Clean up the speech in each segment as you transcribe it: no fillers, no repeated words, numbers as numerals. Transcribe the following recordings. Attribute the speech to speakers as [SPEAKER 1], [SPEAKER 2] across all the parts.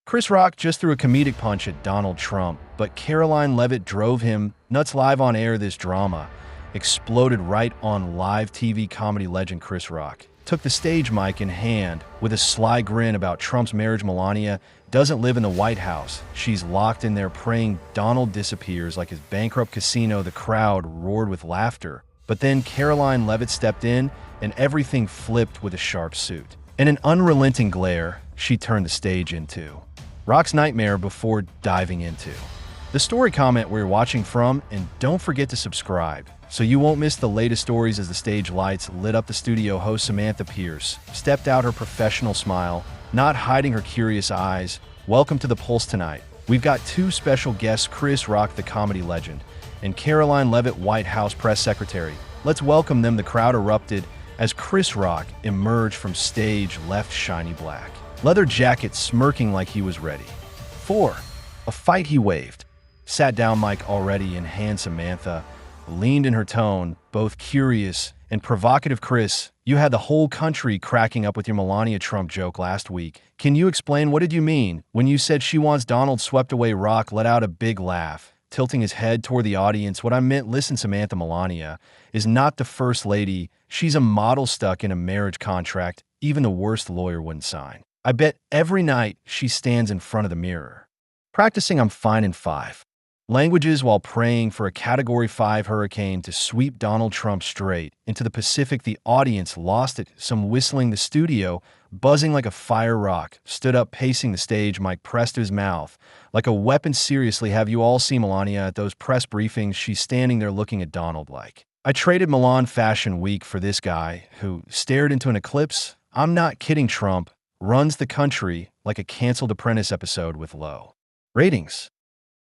[SPEAKER 1] Chris Rock just threw a comedic punch at Donald Trump, but Karoline Leavitt drove him nuts live on air. This drama exploded right on live TV. Comedy legend Chris Rock took the stage mic in hand with a sly grin about Trump's marriage. Melania doesn't live in the White House. She's locked in there praying Donald disappears like his bankrupt casino. The crowd roared with laughter. But then Karoline Leavitt stepped in and everything flipped with a sharp suit. In an unrelenting glare, she turned the stage into Rock's nightmare before diving into the story. Comment where you're watching from, and don't forget to subscribe so you won't miss the latest stories. As the stage lights lit up the studio, host Samantha Pierce stepped out, her professional smile not hiding her curious eyes. Welcome to The Pulse tonight. We've got two special guests, Chris Rock, the comedy legend, and Karoline Leavitt, White House press secretary. Let's welcome them. The crowd erupted as Chris Rock emerged from stage, left shiny black leather jacket, smirking like he was ready for a fight. He waved, sat down, mic already in hand. Samantha leaned in, her tone both curious and provocative. Chris, you had the whole country cracking up with your Melania Trump joke last week. Can you explain, what did you mean when you said she wants Donald swept away? Rock let out a big laugh, tilting his head toward the audience. What I meant, listen, Samantha, Melania is not the first lady. She's a model stuck in a marriage contract even the worst lawyer wouldn't sign. I bet every night she stands in front of the mirror, practicing "I'm fine in 5 languages" while praying for a Category 5 hurricane to sweep Donald Trump straight into the Pacific. The audience lost it, some whistling, the studio buzzing like a fire. Rock stood up, pacing the stage, mic pressed to his mouth like a weapon. Seriously, have you all seen Melania at those press briefings? She's standing there looking at Donald like, I traded Milan Fashion Week for this guy who stared into an eclipse. I'm not kidding. Trump runs the country like a canceled Apprentice episode with low ratings.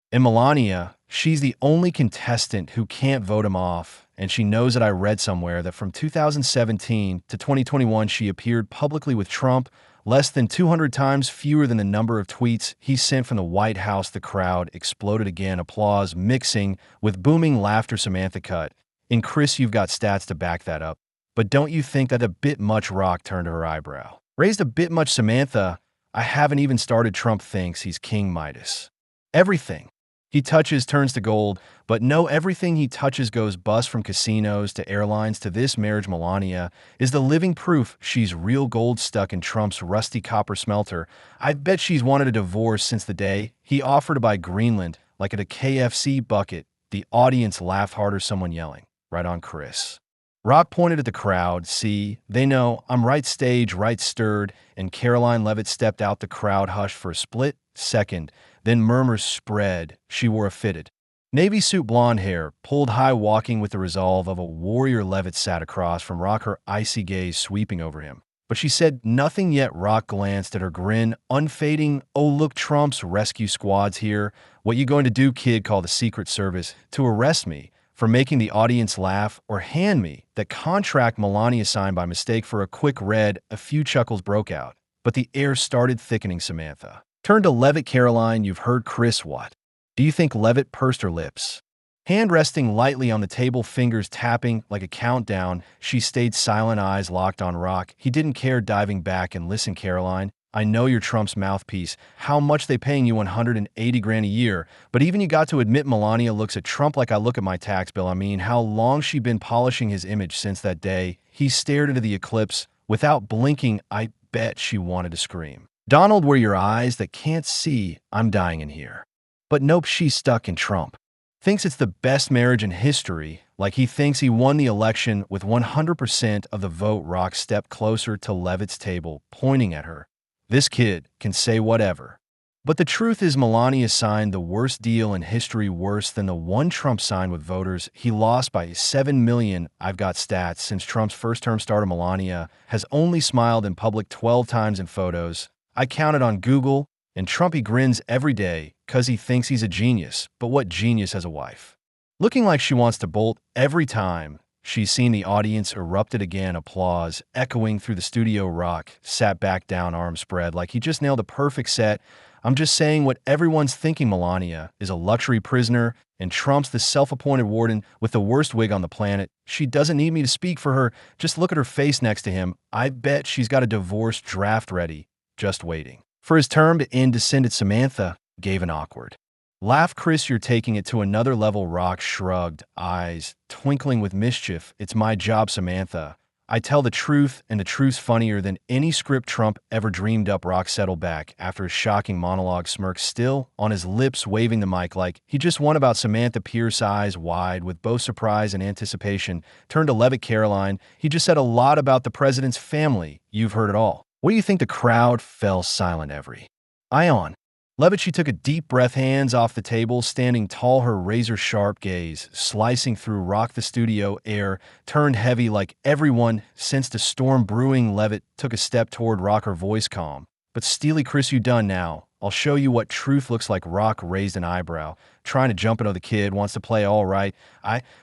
[SPEAKER 1] And Melania, she's the only contestant who can't vote him off, and she knows it. I read somewhere that from 2017 to 2021, she appeared publicly with Trump less than 200 times, fewer than the number of tweets he sent from the White House. The crowd exploded again, applause mixing with booming laughter. Samantha cut in. Chris, you've got stats to back that up, but don't you think that a bit much? Rock turned to her eyebrow, raised a bit much. Samantha, I haven't even started. Trump thinks he's King Midas. Everything he touches turns to gold, but no, everything he touches goes bust, from casinos to airlines to this marriage. Melania is the living proof she's real gold stuck in Trump's rusty copper smelter. I bet she's wanted a divorce since the day he offered to buy Greenland like at a KFC bucket. The audience laughed harder, someone yelling, right on, Chris. Rock pointed at the crowd. See, they know I'm right. Stage right stirred, and Karoline Leavitt stepped out. The crowd hushed for a split second, then murmurs spread. She wore a fitted navy suit, blonde hair pulled high, walking with the resolve of a warrior. Leavitt sat across from Rock, her icy gaze sweeping over him, but she said nothing yet. Rock glanced at her, grin unfading. Oh, look, Trump's rescue squad's here. What you going to do, kid? Call the Secret Service to arrest me for making the audience laugh, or hand me that contract Melania signed by mistake? For a quick read, a few chuckles broke out, but the air started thickening. Samantha turned to Leavitt. Karoline, you've heard Chris. What do you think? Leavitt pursed her lips, hand resting lightly on the table, fingers tapping like a countdown. She stayed silent, eyes locked on Rock. He didn't care, diving back and listen. Karoline, I know you're Trump's mouthpiece. How much they paying you? 180 grand a year. But even you got to admit Melania looks at Trump like I look at my tax bill. I mean, how long she been polishing his image since that day he stared into the eclipse without blinking? I bet she wanted to scream, Donald, where your eyes that can't see? I'm dying in here. But nope, she's stuck in Trump. Thinks it's the best marriage in history, like he thinks he won the election with 100% of the vote. Rock stepped closer to Leavitt's table, pointing at her. This kid can say whatever, but the truth is Melania signed the worst deal in history, worse than the one Trump signed with voters. He lost by 7 million. I've got stats. Since Trump's first term started, Melania has only smiled in public 12 times in photos. I counted on Google, and Trumpy grins every day because he thinks he's a genius. But what genius has a wife looking like she wants to bolt every time she's seen? The audience erupted again, applause echoing through the studio. Rock sat back down, arms spread like he just nailed a perfect set. I'm just saying what everyone's thinking. Melania is a luxury prisoner, and Trump's the self-appointed warden with the worst wig on the planet. She doesn't need me to speak for her. Just look at her face next to him. I bet she's got a divorce draft ready, just waiting. For his term to end, descended Samantha gave an awkward laugh. Chris, you're taking it to another level. RockS shrugged, eyes twinkling with mischief. It's my job, Samantha. I tell the truth, and the truth's funnier than any script Trump ever dreamed up. RockS settled back after a shocking monologue, smirk still on his lips, waving the mic like he just won. About Samantha Pierce, eyes wide with both surprise and anticipation, turned to Leavitt. Karoline, he just said a lot about the president's family. You've heard it all. What do you think? The crowd fell silent. Every eye on Leavitt. She took a deep breath, hands off the table, standing tall, her razor-sharp gaze slicing through rock. The studio air turned heavy like everyone sensed a storm brewing. Leavitt took a step toward Rock, her voice calm but steely. Chris, you done now? I'll show you what truth looks like. Rock raised an eyebrow, trying to jump into the kid wants to play all right.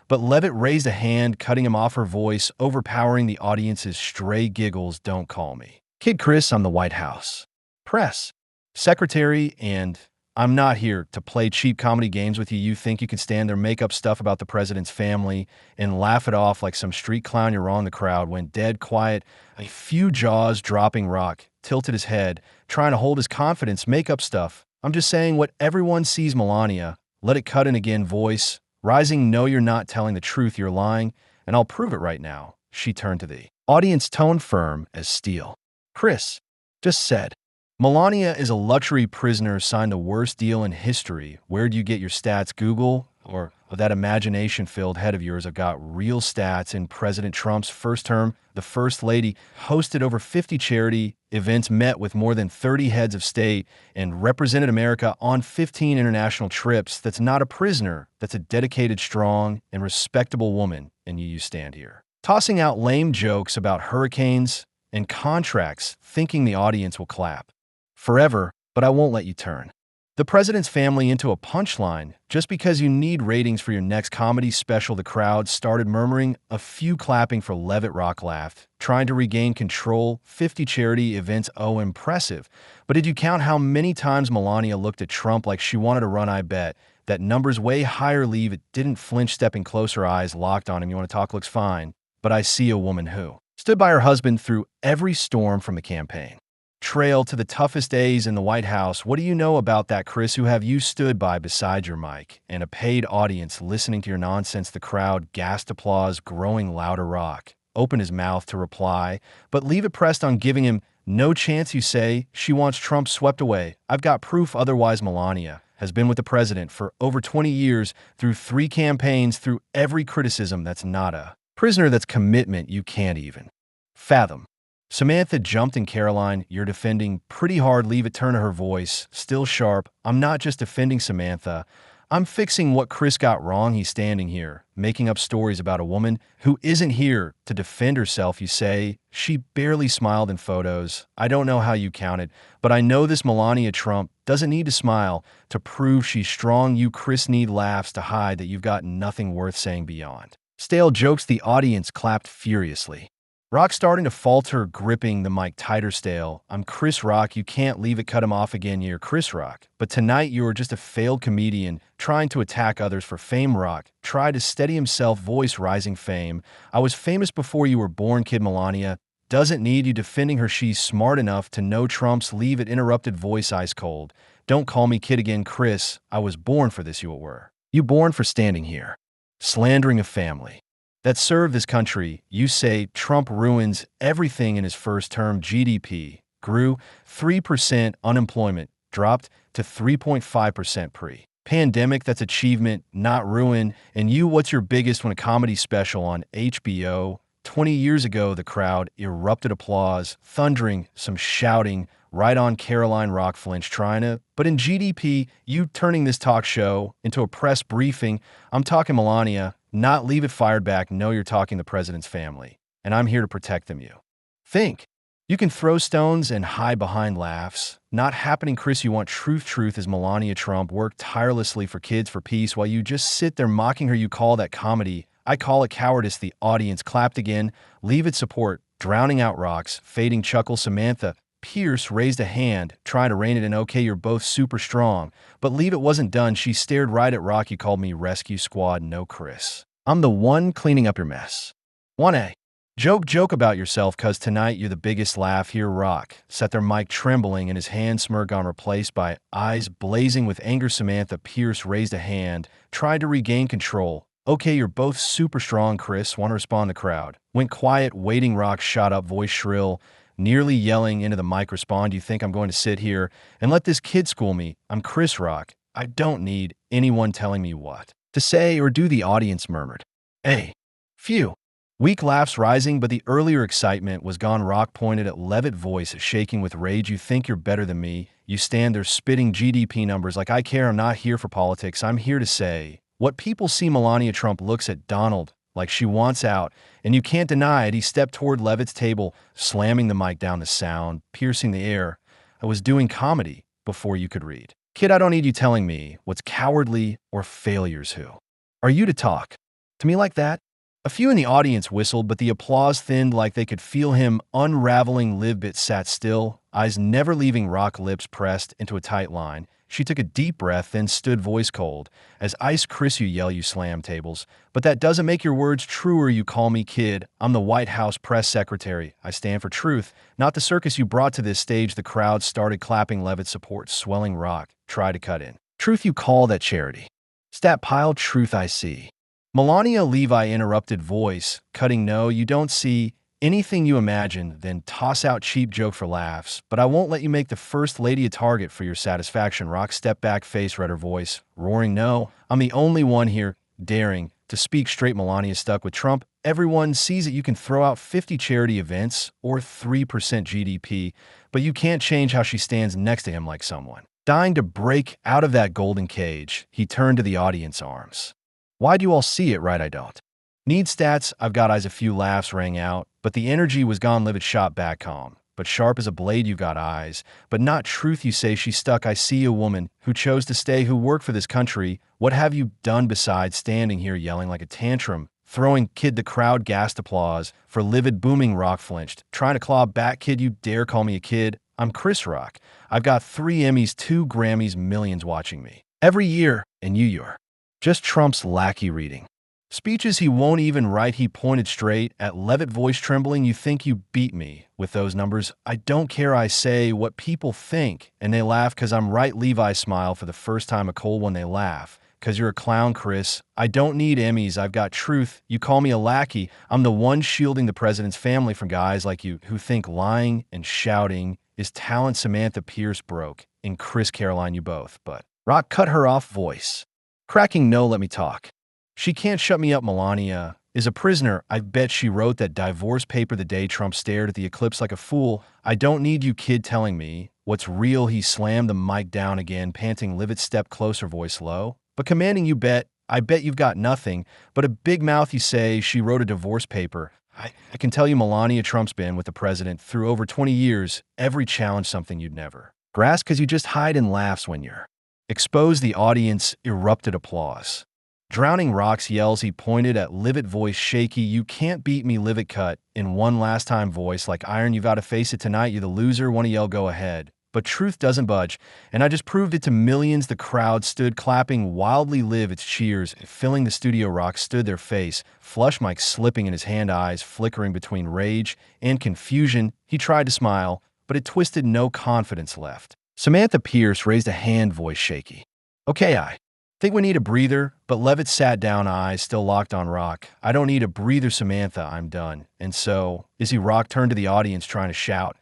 [SPEAKER 1] But Leavitt raised a hand, cutting him off, her voice overpowering the audience's stray giggles. Don't call me Kid Chris. I'm the White House press secretary, and I'm not here to play cheap comedy games with you. You think you can stand there, make up stuff about the president's family, and laugh it off like some street clown? You're wrong. The crowd went dead quiet, a few jaws dropping. Rock tilted his head, trying to hold his confidence. Make up stuff. I'm just saying what everyone sees. Melania let it cut in again, voice rising. No, you're not telling the truth. You're lying, and I'll prove it right now. She turned to the audience, tone firm as steel. Chris just said, Melania is a luxury prisoner, signed the worst deal in history. Where do you get your stats? Google? Or that imagination-filled head of yours? I've got real stats. In President Trump's first term, the First Lady hosted over 50 charity events, met with more than 30 heads of state, and represented America on 15 international trips. That's not a prisoner. That's a dedicated, strong, and respectable woman. And you stand here, tossing out lame jokes about hurricanes and contracts, thinking the audience will clap forever, but I won't let you turn the president's family into a punchline just because you need ratings for your next comedy special. The crowd started murmuring, a few clapping for Leavitt. Rock laughed, trying to regain control. 50 charity events, oh, impressive. But did you count how many times Melania looked at Trump like she wanted to run? I bet that number's way higher. Leavitt didn't flinch, stepping closer, eyes locked on him. You want to talk? Looks fine, but I see a woman who stood by her husband through every storm, from the campaign trail to the toughest days in the White House. What do you know about that, Chris? Who have you stood by beside your mic and a paid audience listening to your nonsense? The crowd gasped, applause growing louder. Rock opened his mouth to reply, but Leavitt pressed on, giving him no chance. You say she wants Trump swept away. I've got proof otherwise. Melania has been with the president for over 20 years, through 3 campaigns, through every criticism. That's not a prisoner. That's commitment you can't even fathom. Samantha jumped in. Karoline, you're defending pretty hard. Leavitt turned to her, voice still sharp. I'm not just defending Samantha. I'm fixing what Chris got wrong. He's standing here, making up stories about a woman who isn't here to defend herself. You say she barely smiled in photos. I don't know how you counted, but I know this Melania Trump doesn't need to smile to prove she's strong. You, Chris, need laughs to hide that you've got nothing worth saying beyond stale jokes. The audience clapped furiously. Rock starting to falter, gripping the mic tighter. Stale. I'm Chris. Rock, you can't leave it. Cut him off again. You're Chris Rock. But tonight you were just a failed comedian trying to attack others for fame. Rock tried to steady himself, voice rising. Fame. I was famous before you were born, kid. Melania doesn't need you defending her. She's smart enough to know Trump's. Leavitt interrupted, voice ice cold. Don't call me kid again, Chris. I was born for this. You were. You born for standing here, slandering a family that served this country. You say Trump ruins everything in his first term. GDP grew 3%, unemployment dropped to 3.5% pre-pandemic. That's achievement, not ruin. And you, what's your biggest one? A comedy special on HBO 20 years ago. The crowd erupted, applause, thundering, some shouting. Right on. Karoline. Rock flinched, trying to. But in GDP, you turning this talk show into a press briefing. I'm talking Melania, not Leavitt. Fired back. No, you're talking the president's family, and I'm here to protect them. You think you can throw stones and hide behind laughs. Not happening, Chris. You want truth. Truth is Melania Trump worked tirelessly for kids, for peace, while you just sit there mocking her. You call that comedy. I call it cowardice. The audience clapped again. Leavitt support drowning out RockS fading chuckle. Samantha Pierce raised a hand, trying to rein it in. Okay, you're both super strong. But Leavitt wasn't done. She stared right at Rock. You called me rescue squad. No, Chris. I'm the one cleaning up your mess. 1A. Joke about yourself, cuz tonight you're the biggest laugh here, Rock. Sat their mic trembling and his hand smirk on replaced by eyes blazing with anger. Samantha Pierce raised a hand, tried to regain control. Okay, you're both super strong, Chris. Want to respond to crowd. Went quiet, waiting. Rock shot up, voice shrill, nearly yelling into the mic. Respond, you think I'm going to sit here and let this kid school me? I'm Chris Rock. I don't need anyone telling me what to say or do, the audience murmured. Hey, phew. Weak laughs rising, but the earlier excitement was gone. Rock pointed at Leavitt, voice shaking with rage. You think you're better than me? You stand there spitting GDP numbers like I care. I'm not here for politics. I'm here to say what people see. Melania Trump looks at Donald like she wants out, and you can't deny it. He stepped toward Leavitt's table, slamming the mic down, the sound piercing the air. I was doing comedy before you could read. Kid, I don't need you telling me what's cowardly or failures. Who are you to talk to me like that? A few in the audience whistled, but the applause thinned like they could feel him unraveling. Leavitt sat still, eyes never leaving Rock, lips pressed into a tight line. She took a deep breath, then stood, voice cold as ice. Chris, you yell, you slam tables, but that doesn't make your words truer. You call me kid. I'm the White House press secretary. I stand for truth, not the circus you brought to this stage. The crowd started clapping. Leavitt's support swelling. Rock tried to cut in. Truth you call that charity? Stat pile. Truth I see. Melania Leavitt interrupted, voice cutting. No, you don't see anything you imagine, then toss out cheap joke for laughs. But I won't let you make the first lady a target for your satisfaction. Rock stepped back, face red, her voice roaring. No, I'm the only one here daring to speak straight. Melania stuck with Trump. Everyone sees it. You can throw out 50 charity events or 3% GDP, but you can't change how she stands next to him like someone dying to break out of that golden cage. He turned to the audience, arms. Why do you all see it, right? I don't need stats. I've got eyes. A few laughs rang out, but the energy was gone. Leavitt shot back, calm but sharp as a blade. You've got eyes, but not truth. You say she stuck. I see a woman who chose to stay, who worked for this country. What have you done besides standing here yelling like a tantrum, throwing? Kid, the crowd gasped applause for Leavitt, booming. Rock flinched, trying to claw back. Kid, you dare call me a kid? I'm Chris Rock. I've got 3 Emmys, 2 Grammys, millions watching me every year, and you're just Trump's lackey reading speeches he won't even write. He pointed straight at Leavitt, voice trembling. You think you beat me with those numbers? I don't care. I say what people think, and they laugh because I'm right. Levi smiled for the first time, a cold one. They laugh because you're a clown, Chris. I don't need Emmys. I've got truth. You call me a lackey. I'm the one shielding the president's family from guys like you who think lying and shouting is talent. Samantha Pierce broke in. Chris, Karoline, you both. But Rock cut her off, voice cracking. No, let me talk. She can't shut me up. Melania is a prisoner. I bet she wrote that divorce paper the day Trump stared at the eclipse like a fool. I don't need you, kid, telling me what's real. He slammed the mic down again, panting. Leavitt stepped closer, voice low but commanding. You bet. I bet you've got nothing but a big mouth. You say she wrote a divorce paper. I can tell you Melania Trump's been with the president through over 20 years. Every challenge something you'd never grasp because you just hide in laughs when you're exposed. The audience erupted applause, drowning Rock's yells. He pointed at Leavitt, voice shaky. You can't beat me. Leavitt cut in one last time, voice like iron. You've got to face it tonight. You're the loser. Want to yell, go ahead. But truth doesn't budge, and I just proved it to millions. The crowd stood clapping wildly. Leavitt's cheers filling the studio. Rock stood there, face flush, mic slipping in his hand, eyes flickering between rage and confusion. He tried to smile, but it twisted, no confidence left. Samantha Pierce raised a hand, voice shaky. Okay, I think we need a breather. But Leavitt sat down, eyes still locked on Rock. I don't need a breather, Samantha. I'm done. And so is he. Rock turned to the audience, trying to shout,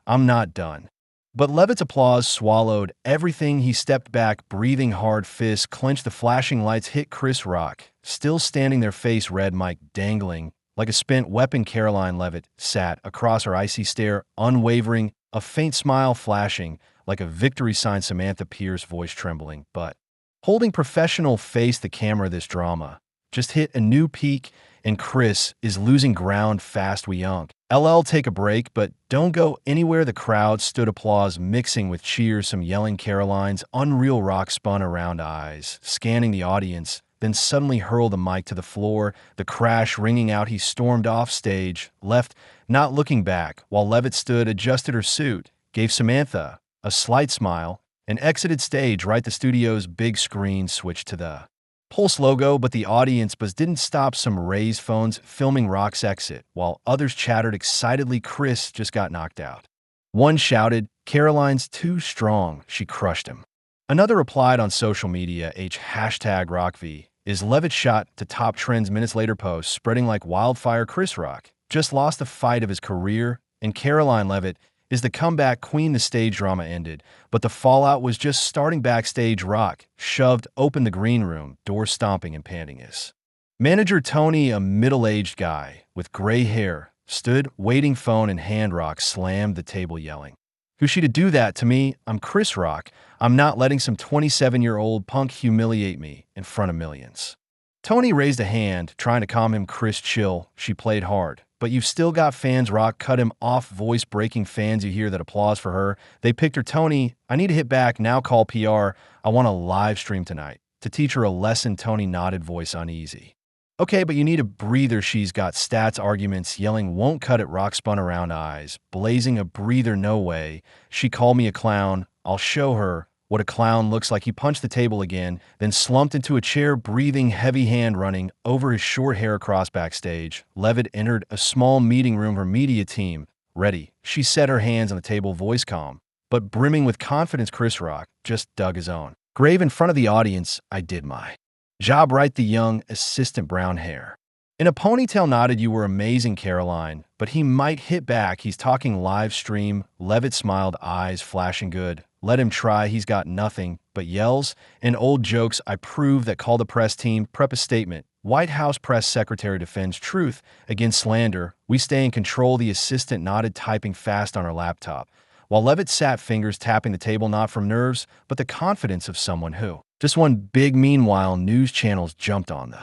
[SPEAKER 1] I'm not done. But Leavitt's applause swallowed everything. He stepped back, breathing hard, fists clenched. The flashing lights hit Chris Rock, still standing there, face red, mic dangling like a spent weapon. Karoline Leavitt sat across her, icy stare unwavering, a faint smile flashing like a victory sign. Samantha Pierce, voice trembling, but holding professional face. The camera, this drama just hit a new peak, and Chris is losing ground fast. We young LL take a break, but don't go anywhere. The crowd stood, applause mixing with cheers, some yelling. Karoline's unreal. Rock spun around, eyes scanning the audience, then suddenly hurled the mic to the floor, the crash ringing out. He stormed off stage, left not looking back, while Leavitt stood, adjusted her suit, gave Samantha a slight smile, and exited stage. Right, the studio's big screen switched to the Pulse logo, but the audience buzz didn't stop some raised phones filming RockS exit, while others chattered excitedly Chris just got knocked out. One shouted, "Karoline's too strong, she crushed him." Another replied on social media, hashtag RockV, is Leavitt shot to top trends minutes later post, spreading like wildfire. Chris Rock just lost the fight of his career, and Karoline Leavitt is the comeback queen. The stage drama ended, but the fallout was just starting. Backstage, Rock shoved open the green room, door stomping and panting. His manager Tony, a middle-aged guy with gray hair, stood waiting, phone in hand. Rock slammed the table, yelling, "Who's she to do that to me? I'm Chris Rock. I'm not letting some 27-year-old punk humiliate me in front of millions." Tony raised a hand, trying to calm him. "Chris, chill. She played hard. But you've still got fans." Rock cut him off. "Voice-breaking fans, you hear that applause for her? They picked her." "Tony, I need to hit back. Now call PR. I want a live stream tonight to teach her a lesson." Tony nodded, voice uneasy. "Okay, but you need a breather. She's got stats." Arguments, yelling won't cut it. Rock spun around, eyes blazing. "A breather? No way. She called me a clown. I'll show her what a clown looks like." He punched the table again, then slumped into a chair, breathing heavy, hand running over his short hair across. Backstage, Leavitt entered a small meeting room. Her media team ready. She set her hands on the table, voice calm but brimming with confidence. Chris Rock just dug his own grave in front of the audience. "I did my job right." The young assistant, brown hair in a ponytail, nodded. "You were amazing, Karoline." But he might hit back. He's talking live stream. Leavitt smiled, eyes flashing. "Good. Let him try. He's got nothing but yells and old jokes. I prove that." Call the press team. Prep a statement. White House press secretary defends truth against slander. "We stay in control." The assistant nodded, typing fast on her laptop, while Leavitt sat, fingers tapping the table, not from nerves, but the confidence of someone who just won big. Meanwhile, news channels jumped on the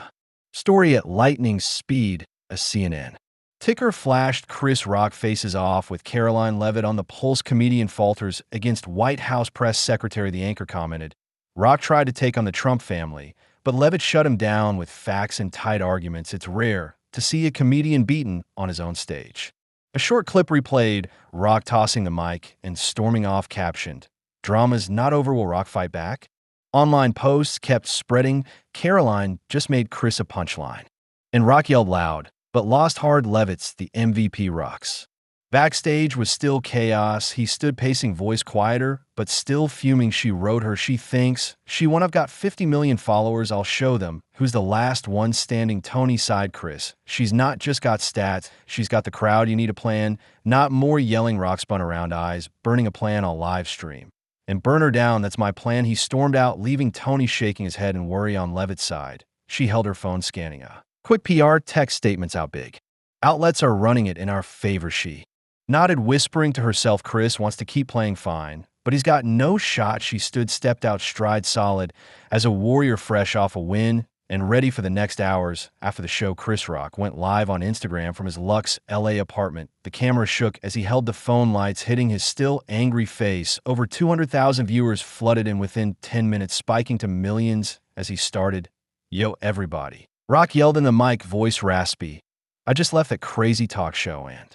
[SPEAKER 1] story at lightning speed. A CNN ticker flashed. Chris Rock faces off with Karoline Leavitt on the Pulse. Comedian falters against White House press secretary. The anchor commented, "Rock tried to take on the Trump family, but Leavitt shut him down with facts and tight arguments." It's rare to see a comedian beaten on his own stage. A short clip replayed, Rock tossing the mic and storming off, captioned, "Drama's not over. Will Rock fight back?" Online posts kept spreading. Karoline just made Chris a punchline. And Rock yelled loud, but lost hard. Leavitt's the MVP. RockS backstage was still chaos. He stood pacing, voice quieter, but still fuming. "She wrote her. She thinks she won. I've got 50 million followers. I'll show them who's the last one standing." Tony sighed, "Chris, she's not just got stats. She's got the crowd. You need a plan, not more yelling." Rock spun around, eyes burning. "A plan? I'll live stream and burn her down. That's my plan." He stormed out, leaving Tony shaking his head in worry on Leavitt's side. She held her phone, scanning a quick PR text statements out big. "Outlets are running it in our favor." She nodded, whispering to herself, "Chris wants to keep playing fine, but he's got no shot." She stood, stepped out, stride solid as a warrior fresh off a win and ready for the next hours. After the show, Chris Rock went live on Instagram from his luxe LA apartment. The camera shook as he held the phone, lights hitting his still angry face. Over 200,000 viewers flooded in within 10 minutes, spiking to millions as he started, "Yo, everybody." Rock yelled in the mic, voice raspy, "I just left that crazy talk show and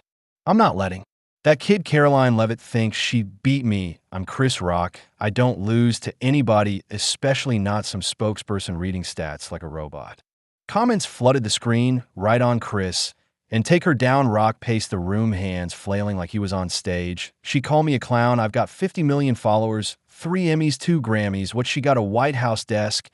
[SPEAKER 1] I'm not letting that kid Karoline Leavitt think she beat me. I'm Chris Rock. I don't lose to anybody, especially not some spokesperson reading stats like a robot." Comments flooded the screen. "Right on, Chris. And take her down." Rock paced the room, hands flailing like he was on stage. "She called me a clown. I've got 50 million followers, 3 Emmys, 2 Grammys. What, she got a White House desk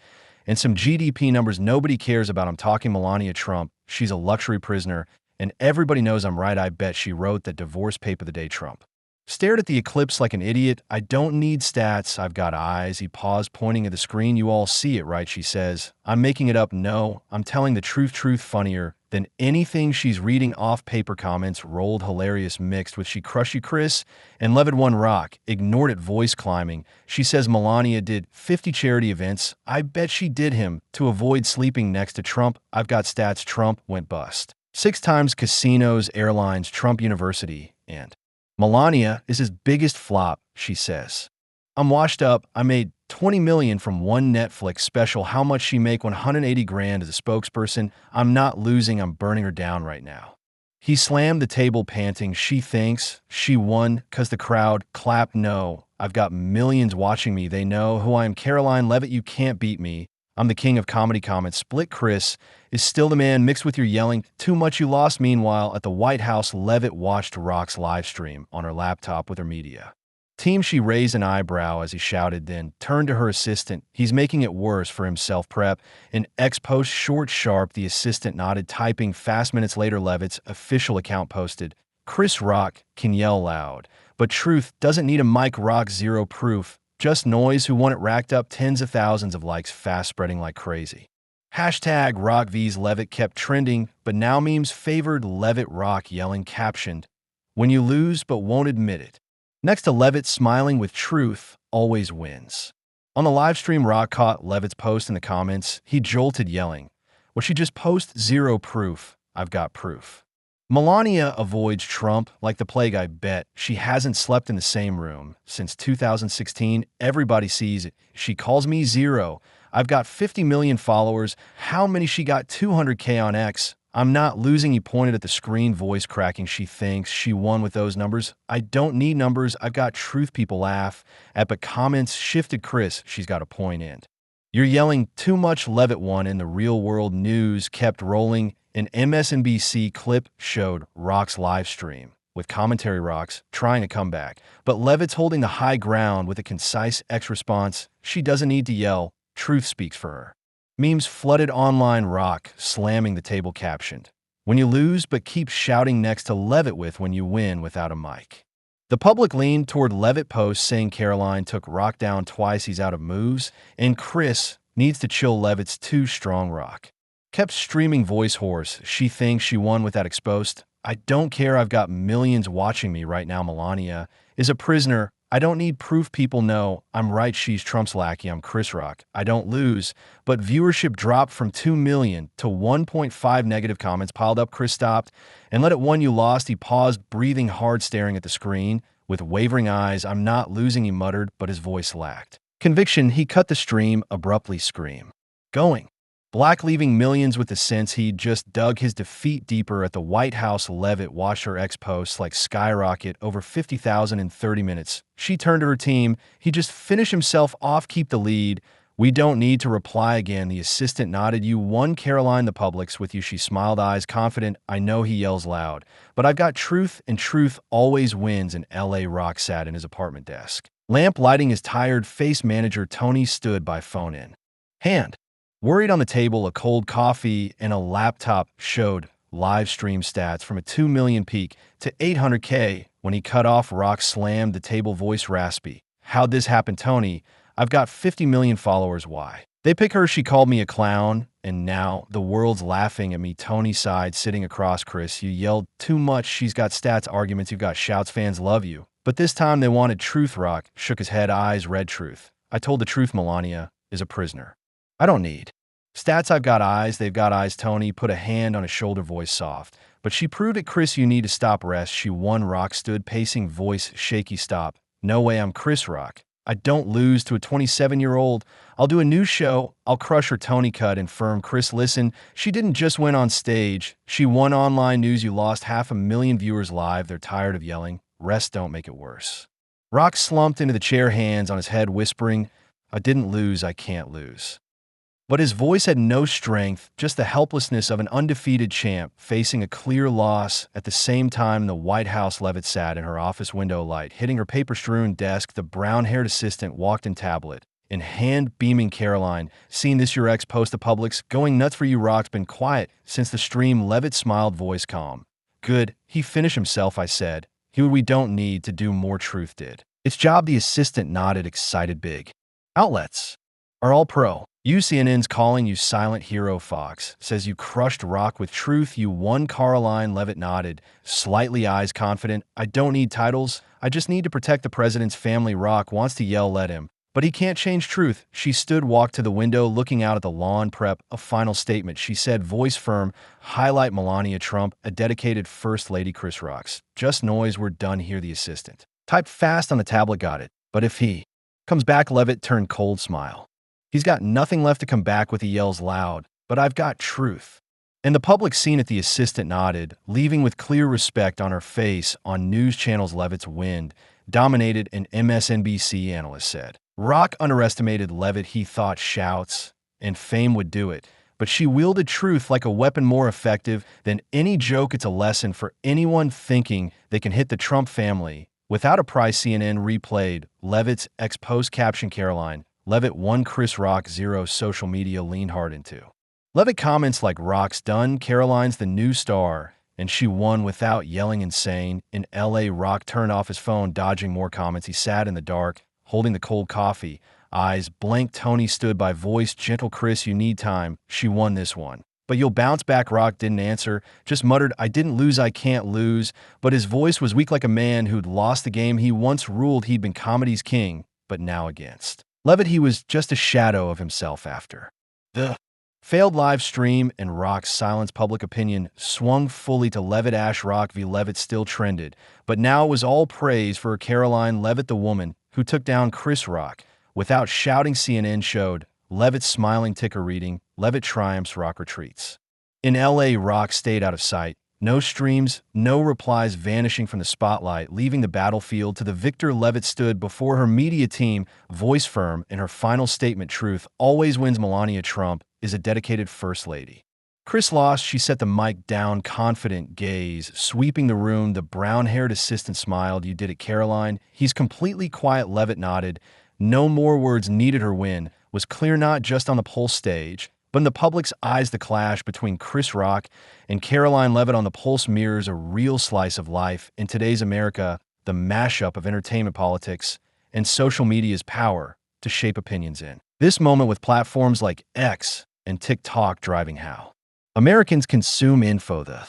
[SPEAKER 1] and some GDP numbers nobody cares about. I'm talking Melania Trump. She's a luxury prisoner. And everybody knows I'm right. I bet she wrote that divorce paper the day Trump stared at the eclipse like an idiot. I don't need stats. I've got eyes." He paused, pointing at the screen. "You all see it, right?" She says. "I'm making it up." "No, I'm telling the truth." Truth funnier than anything she's reading off paper. Comments rolled, hilarious mixed with "She crushed you, Chris." And Leavitt won. Rock ignored it, voice climbing. She says Melania did 50 charity events. I bet she did him to avoid sleeping next to Trump. I've got stats. Trump went bust 6 times, casinos, airlines, Trump University, and Melania is his biggest flop. She says, "I'm washed up. I made 20 million from one Netflix special." How much she make? 180 grand as a spokesperson. "I'm not losing. I'm burning her down right now." He slammed the table, panting. "She thinks she won because the crowd clapped. No, I've got millions watching me. They know who I am. Karoline Leavitt, you can't beat me. I'm the king of comedy comments. Split Chris is still the man mixed with your yelling. Too much you lost. Meanwhile, at the White House, Leavitt watched RockS live stream on her laptop with her media team. She raised an eyebrow as he shouted, then turned to her assistant. He's making it worse for himself. Prep. An X post short sharp. The assistant nodded, typing fast. Minutes later, Leavitt's official account posted, Chris Rock can yell loud, but truth doesn't need a mic. Rock zero proof. Just noise. Who won it? Racked up tens of thousands of likes, fast spreading like crazy. Hashtag Rock vs Leavitt kept trending, but now memes favored Leavitt. Rock yelling, captioned, when you lose but won't admit it. Next to Leavitt smiling with truth always wins. On the live stream, Rock caught Leavitt's post in the comments. He jolted, yelling, what she just post? Zero proof. I've got proof. Melania avoids Trump like the plague. I bet she hasn't slept in the same room since 2016. Everybody sees it. She calls me zero. I've got 50 million followers. How many? She got 200K on X. I'm not losing. He pointed at the screen, voice cracking. She thinks she won with those numbers. I don't need numbers. I've got truth. People laugh at, but comments shifted. Chris, she's got a point in. You're yelling too much. Leavitt won. In the real world, news kept rolling. An MSNBC clip showed RockS live stream with commentary. RockS trying to come back, but Leavitt's holding the high ground with a concise X response. She doesn't need to yell. Truth speaks for her. Memes flooded online. Rock slamming the table, captioned, when you lose but keep shouting, next to Leavitt with when you win without a mic. The public leaned toward Leavitt posts saying Karoline took Rock down twice. He's out of moves, and Chris needs to chill. Leavitt's too strong. Rock kept streaming, voice hoarse. She thinks she won with that exposed. I don't care. I've got millions watching me right now. Melania is a prisoner. I don't need proof. People know I'm right. She's Trump's lackey. I'm Chris Rock. I don't lose. But viewership dropped from 2 million to 1.5. Negative comments piled up. Chris stopped and let it one. You lost. He paused, breathing hard, staring at the screen with wavering eyes. I'm not losing, he muttered, but his voice lacked conviction. He cut the stream abruptly. Scream going black, leaving millions with the sense he'd just dug his defeat deeper. At the White House, Leavitt watched her X posts like skyrocket, over 50,000 in 30 minutes. She turned to her team. He just finished himself off. Keep the lead. We don't need to reply again. The assistant nodded. You won, Karoline. The public's with you. She smiled, eyes confident. I know he yells loud, but I've got truth, and truth always wins. In LA, Rock sat in his apartment desk, lamp lighting his tired face. Manager Tony stood by, phone in hand. Worried on the table, a cold coffee and a laptop showed live stream stats from a 2 million peak to 800K. When he cut off, Rock slammed the table, voice raspy. How'd this happen, Tony? I've got 50 million followers. Why? They pick her. She called me a clown, and now the world's laughing at me. Tony sighed, sitting across. Chris, you yelled too much. She's got stats, arguments. You've got shouts. Fans love you. But this time they wanted truth. Rock shook his head, eyes red. Truth. I told the truth. Melania is a prisoner. I don't need stats. I've got eyes. They've got eyes. Tony put a hand on his shoulder, voice soft. But she proved it. Chris, you need to stop. Rest. She won. Rock stood, pacing, voice shaky. Stop. No way. I'm Chris Rock. I don't lose to a 27-year-old. I'll do a new show. I'll crush her. Tony cut and firm. Chris, listen. She didn't just win on stage. She won online news. You lost 500,000 viewers live. They're tired of yelling. Rest. Don't make it worse. Rock slumped into the chair, hands on his head, whispering, I didn't lose. I can't lose. But his voice had no strength, just the helplessness of an undefeated champ facing a clear loss. At the same time, in the White House, Leavitt sat in her office window light, hitting her paper-strewn desk. The brown-haired assistant walked in, tablet in hand, beaming. Karoline, seen this your ex post? The public's going nuts for you. Rock's been quiet since the stream. Leavitt smiled, voice calm. Good. He finished himself, I said. We don't need to do more. Truth did its job. The assistant nodded, excited. Big outlets are all pro. UCNN's calling you silent hero. Fox says you crushed Rock with truth. You won. Karoline. Leavitt nodded, slightly, eyes confident. I don't need titles. I just need to protect the president's family. Rock wants to yell, let him. But he can't change truth. She stood, walked to the window, looking out at the lawn. Prep a final statement. She said, voice firm, highlight Melania Trump, a dedicated first lady. Chris Rock's just noise. We're done here. The assistant typed fast on the tablet. Got it. But if he comes back, Leavitt turned cold, smile. He's got nothing left to come back with. He yells loud, but I've got truth. And the public seen it. The assistant nodded, leaving with clear respect on her face. On news channels, Leavitt's wind dominated, an MSNBC analyst said. Rock underestimated Leavitt. He thought shouts and fame would do it. But she wielded truth like a weapon more effective than any joke. It's a lesson for anyone thinking they can hit the Trump family. Without a price, CNN replayed Leavitt's ex-post caption Karoline Leavitt 1 Chris Rock 0 social media leaned hard into. Leavitt comments like "RockS done, Karoline's the new star," and she won without yelling insane. In LA, Rock turned off his phone, dodging more comments. He sat in the dark, holding the cold coffee. Eyes blank. Tony stood by, voice gentle, "Chris, you need time. She won this one. But you'll bounce back." Rock didn't answer, just muttered, "I didn't lose, I can't lose." But his voice was weak like a man who'd lost the game he once ruled. He'd been comedy's king, but now against Leavitt, he was just a shadow of himself after the failed live stream, and Rock's silence. Public opinion swung fully to Leavitt. Rock v. Leavitt still trended, but now it was all praise for Karoline Leavitt, the woman who took down Chris Rock without shouting. CNN showed Leavitt smiling, ticker reading, "Leavitt triumphs, Rock retreats." In LA, Rock stayed out of sight. No streams, no replies, vanishing from the spotlight, leaving the battlefield to the victor. Leavitt stood before her media team, voice firm in her final statement, "Truth always wins. Melania Trump is a dedicated first lady." Chris lost. She set the mic down, confident gaze sweeping the room. The brown-haired assistant smiled. "You did it, Karoline." He's completely quiet. Leavitt nodded. No more words needed. Her win was clear, not just on the poll stage, but in the public's eyes. The clash between Chris Rock and Karoline Leavitt on the Pulse mirrors a real slice of life in today's America, the mashup of entertainment, politics, and social media's power to shape opinions in this moment, with platforms like X and TikTok driving how Americans consume info. The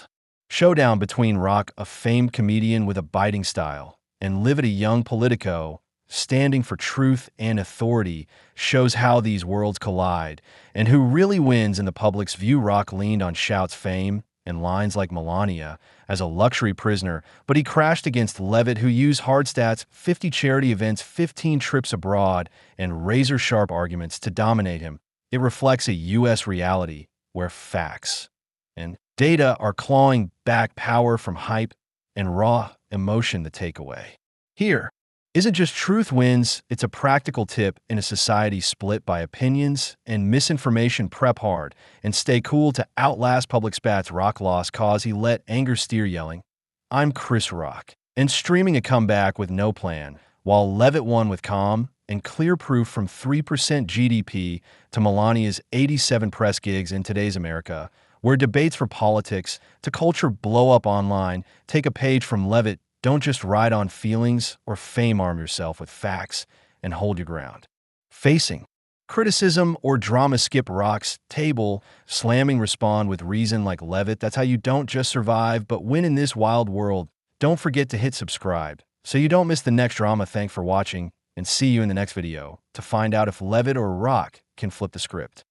[SPEAKER 1] showdown between Rock, a famed comedian with a biting style, and Leavitt, a young politico standing for truth and authority, shows how these worlds collide and who really wins in the public's view. Rock leaned on shouts, fame, and lines like Melania as a luxury prisoner, but he crashed against Leavitt, who used hard stats, 50 charity events, 15 trips abroad, and razor-sharp arguments to dominate him. It reflects a U.S. reality where facts and data are clawing back power from hype and raw emotion. The takeaway here isn't just truth wins, it's a practical tip in a society split by opinions and misinformation. Prep hard and stay cool to outlast public spats. Rock lost cause he let anger steer, yelling, "I'm Chris Rock," and streaming a comeback with no plan, while Leavitt won with calm and clear proof. From 3% GDP to Melania's 87 press gigs in today's America, where debates for politics to culture blow up online, take a page from Leavitt. Don't just ride on feelings or fame. Arm yourself with facts and hold your ground. Facing criticism or drama, skip Rock's table slamming, respond with reason like Leavitt. That's how you don't just survive, but win in this wild world. Don't forget to hit subscribe so you don't miss the next drama. Thanks for watching, and see you in the next video to find out if Leavitt or Rock can flip the script.